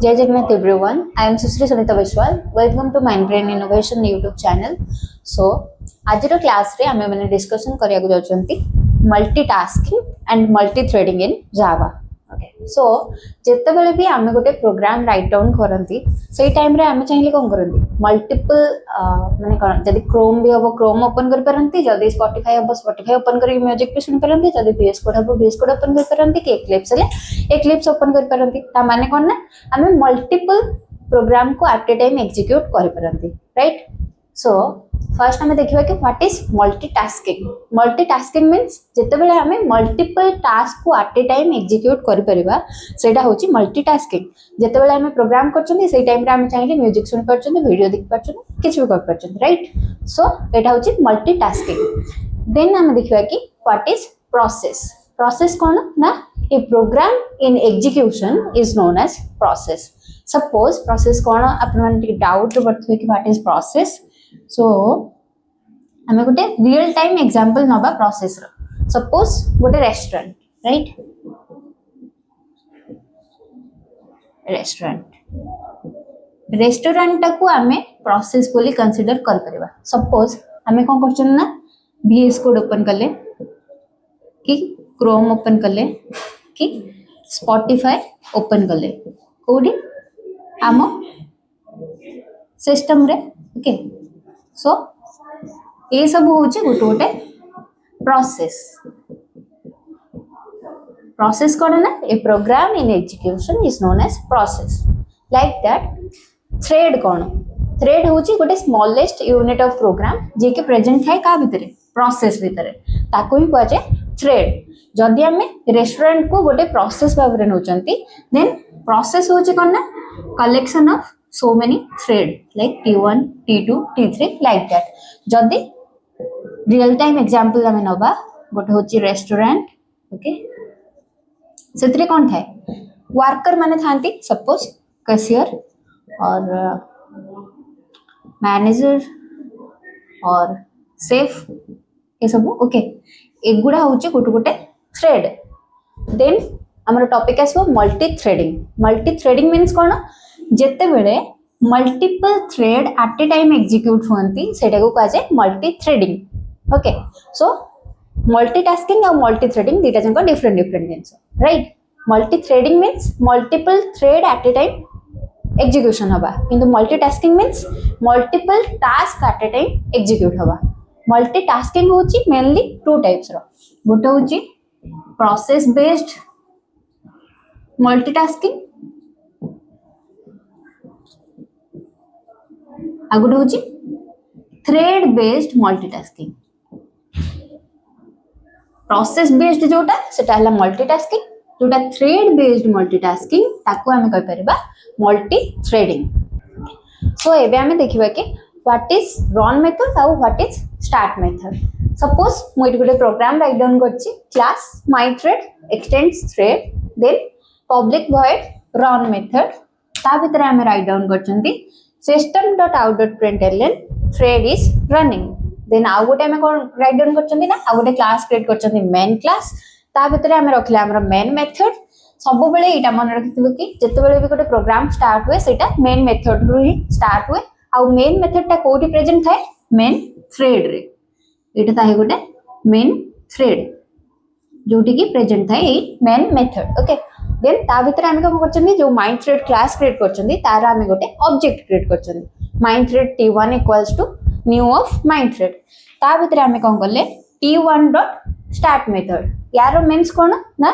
Jai Jagannath everyone. I am Sushree Maam. Welcome to Mindbrain Innovation YouTube channel. So, आज रो class रे आमे माने discussion करिया को जाउछंती multitasking and multithreading in Java. Okay. So जेते बेले भी आमे गोटे प्रोग्राम राइट डाउन करंती सेही टाइम रे आमे चाहिले कोन करंती मल्टीपल माने कोन जदी क्रोम भी हबो क्रोम ओपन कर परंती जदी स्पॉटिफाई हबो स्पॉटिफाई ओपन करके म्यूजिक भी सुन परंती जदी VS कोड हबो VS कोड ओपन कर परंती कि एक्लिप्स ले एक्लिप्स ओपन कर परंती ता माने कोन ना आमे मल्टीपल प्रोग्राम को एट ए टाइम एग्जीक्यूट कर परंती राइट. सो फर्स्ट हमें देखिबा कि what is multitasking. Multitasking means जेते बेले हमें मल्टीपल टास्क को एट ए टाइम एग्जीक्यूट करि परिबा सेटा होची मल्टीटास्किंग. जेते बेले हमें प्रोग्राम करचोनी सेही टाइम रे हमें चाहिले म्यूजिक सुन परचोनी वीडियो देख परचोनी किछ भी कर परचोनी राइट. सो एटा होची मल्टीटास्किंग. देन हमें देखिबा कि व्हाट इज प्रोसेस. प्रोसेस कोन ना a program in execution is known as process. Suppose process कोन अपन मन डाउट बर्थवे कि व्हाट इज प्रोसेस. सो हमें गोटे रियल टाइम एग्जांपल नबा प्रोसेस रो. सपोज गोटे रेस्टोरेंट राइट. रेस्टोरेंट को हमें प्रोसेस बोली कंसीडर कर परिबा. सपोज हमें कोन क्वेश्चन ना VS कोड ओपन करले कि क्रोम ओपन करले कि स्पॉटिफाई ओपन करले कोडी आमो सिस्टम रे. ओके. सो ये सब होचे गोटे गोटे प्रोसेस. प्रोसेस कोन ना a program in execution is known as process. Like that thread कोन. थ्रेड होची गोटे स्मॉलेस्ट यूनिट ऑफ प्रोग्राम जे के प्रेजेंट है का भितरे प्रोसेस भितरे ताको ही कहै छै थ्रेड. जदि हमें रेस्टोरेंट को गोटे प्रोसेस भाबरे नोचंती देन प्रोसेस होची कोन ना collection of so many thread like T1 T2 T3 like that. जदि रियल टाइम एग्जांपल हमें नबा गोटे होची रेस्टोरेंट. ओके. सेतरे कोन थाए वर्कर माने थांती सपोज कैशियर और मैनेजर और सेफ ए सब. ओके. एगुडा होची गोटे गोटे थ्रेड. देन हमर टॉपिक आसो multithreading. Multithreading means कोन जेते बेले multiple thread at a time execute होंती सेटा को कहा जाए multithreading. Okay. So multitasking और मल्टी थ्रेडिंग दीटा जंक different things right. Multithreading means multiple thread at a time execution हबा किंतु multitasking means multiple task at a time execute हबा. मल्टीटास्किंग होची मेनली टू टाइप्स रो. गोटे होची process based multitasking आगुड होची thread based multitasking. Process based जोटा सेटा हला मल्टीटास्किंग जोटा थ्रेड बेस्ड मल्टीटास्किंग ताको हमें कहि परबा मल्टी थ्रेडिंग. सो एबे हमें देखिबा कि व्हाट इज रन मेथड और what is start method. Suppose मु एट गोटे प्रोग्राम राइट डाउन करछि class my thread extends thread then public void run method ता भीतर हमें राइट डाउन करछंती system.out.println thread is running. then आउ गोटे हमें कोन राइट डाउन करछंती ना आउ गोटे क्लास क्रिएट करछंती मेन क्लास ता भीतर हमें रखले हमर मेन मेथड. सब बेले एटा मन रखितबो कि जते बेले भी गोटे प्रोग्राम स्टार्ट हुए सेटा मेन मेथड रो ही स्टार्ट हुए आउ मेन मेथड ता कोठी प्रेजेंट थाए मेन थ्रेड रे. एटा ताहे गोटे मेन थ्रेड जोटी की प्रेजेंट थाए a main method. Okay. Then ता भीतर हम को करछंती जो माइंड थ्रेड क्लास क्रिएट करछंती तार हम गोटे ऑब्जेक्ट क्रिएट करछंती mind thread T1 equals to new of mind thread. ता भीतर हम कोन करले T1 डॉट स्टार्ट मेथड. यार मींस कोन ना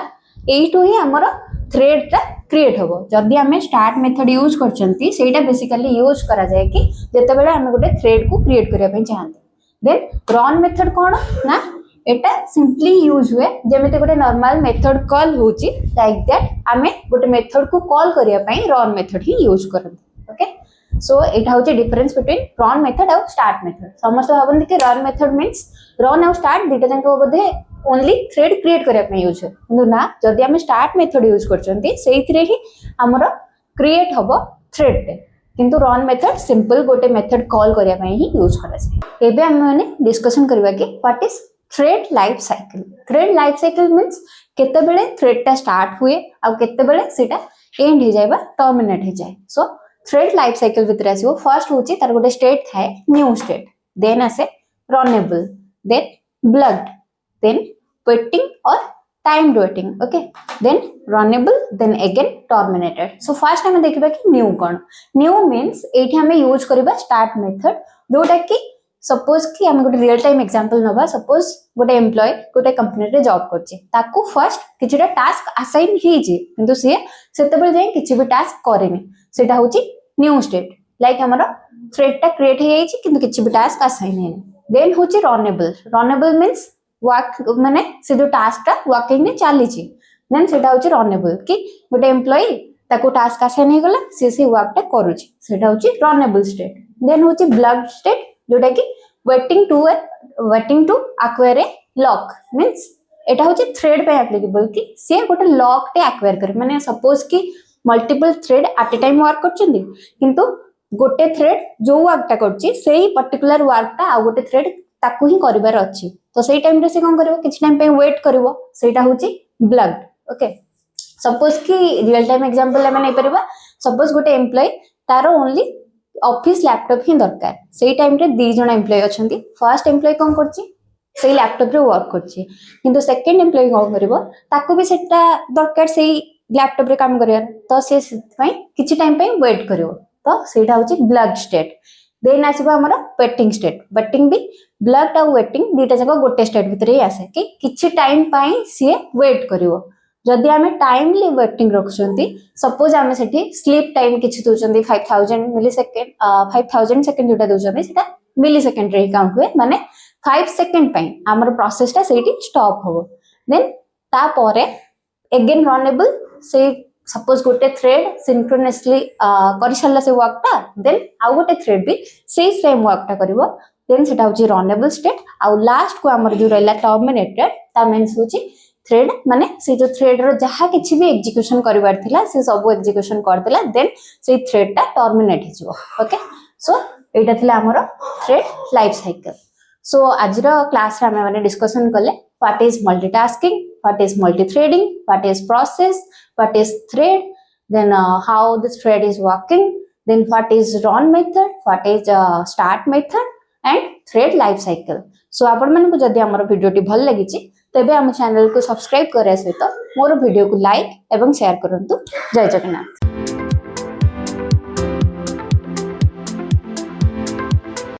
एइटो ही हमर थ्रेड ता क्रिएट होबो. जदी हम स्टार्ट मेथड यूज करछंती सेटा बेसिकली यूज करा जाय कि जते बेले हम गोटे थ्रेड को क्रिएट करिया पे चाहंती. देन रन मेथड कोन ना एटा सिंपली यूज हुए जेमेते गोटे नॉर्मल मेथड कॉल होची लाइक दैट आमे गोटे मेथड को कॉल करिया पई रन मेथड ही यूज करन. ओके. सो एटा होची डिफरेंस बिटवीन रन मेथड और स्टार्ट मेथड. समस्त भाबन कि रन मेथड मींस रन और स्टार्ट दीटा जंक बोधे ओनली थ्रेड क्रिएट करिया पई यूज है किंतु ना जदी हम स्टार्ट मेथड यूज करचंती सेइथरे ही हमरो क्रिएट हबो थ्रेड टे किंतु रन मेथड सिंपल गोटे मेथड कॉल करिया पई ही यूज करा जाय. एबे हम माने डिस्कशन करबा कि what is thread life cycle means केतेबेले थ्रेड टा स्टार्ट हुए आ केतेबेले सेटा एंड हो जाए बा टर्मिनेट हो जाए सो थ्रेड लाइफ साइकिल भितर आसीबो फर्स्ट होची तार गोटे स्टेट थाए न्यू स्टेट देन आसे रनेबल देन ब्लग्ड देन वेटिंग और timed waiting okay then runnable then again terminated so first हमें देखिबा कि new कोन new means एठी हमें यूज करबा start method जोटा कि सपोज कि हम गोटे रियल टाइम एग्जांपल नबा सपोज गोटे एम्प्लॉय गोटे कंपनी रे जॉब करछि ताकू फर्स्ट किछटा टास्क असाइन हिजे किंतु से सेतेबेल जाय किछि भी टास्क करेनी सेटा होछि न्यू स्टेट लाइक हमर थ्रेड टा क्रिएट हे जायछि किंतु किछि भी टास्क असाइन हेनी देन होछि रनेबल मींस वर्क माने से जो टास्क टा वर्किंग में चली छी देन सेटा होची रनेबल कि गोटे एम्प्लॉय ताको टास्क असाइन हे गला से वर्क टा करूची सेटा होची रनेबल स्टेट देन होची ब्लग्ड स्टेट जोटा कि waiting to acquire a lock means एटा होची थ्रेड पे एप्लीकेबल कि से गोटे लॉक टे एक्वायर करे माने सपोज कि multiple thread at a time work करचंदी किंतु गोटे थ्रेड जो वर्क टा करची सेही पर्टिकुलर वर्क टा आ गोटे थ्रेड ताकू ही करिवार अछि तो सेही टाइम रे से कोन करबो किछ टाइम पे वेट करबो सेटा होची ब्लग्ड ओके सपोज कि रियल टाइम एग्जांपल हम नै परबा सपोज गोटे एम्प्लॉय तारो ओनली ऑफिस लैपटॉप ही दरकार सेही टाइम रे दी जण एम्प्लॉय अछंती फर्स्ट एम्प्लॉय कोन करची सेही लैपटॉप रे वर्क करची किंतु सेकंड एम्प्लॉय कोन करबो ताकू भी सेटा दरकार सेही लैपटॉप रे काम करियार तो से पई किछ टाइम पे वेट करबो तो सेटा होची ब्लग्ड स्टेट देन आसीबो हमर वेटिंग भी ब्लग्ड और वेटिंग दीटा जगह गोटे स्टेट भीतर ही आसे कि किछि टाइम पाई सी वेट करिवो जदि आमे टाइमली वेटिंग रखछंती सपोज आमे सेठी स्लीप टाइम किछि दोचंती 5000 मिली सेकंड 5000 सेकंड जोटा दोचंती सेटा मिली सेकंड रे काउंट हुए माने 5 सेकंड पाई हमर प्रोसेस टा सेठी स्टॉप होबो देन ता परे अगेन रनेबल से सपोज गोटे थ्रेड सिंक्रोनसली करि सल्ला से वर्क टा देन आ गोटे थ्रेड भी सेम वर्क टा करिवो देन सेटा होची रनेबल स्टेट आ लास्ट को हमर जो रहला टर्मिनेटेड ता मींस होची थ्रेड माने से जो थ्रेड रो जहा किछि भी एग्जीक्यूशन करिवार थिला से सब एग्जीक्यूशन कर देला देन से थ्रेड टा टर्मिनेट हिजो ओके सो एटा थिला हमर थ्रेड लाइफ साइकिल सो आज रो क्लास रे हम माने डिस्कशन करले what is multitasking what is multithreading what is process what is thread then how this thread is working then what is run method what is start method and thread life cycle so आपण मन को जदी हमर video T भल लागि छि तबे हम चैनल को सब्सक्राइब करे सहित मोर वीडियो को लाइक एवं शेयर करंतु जय जगन्नाथ।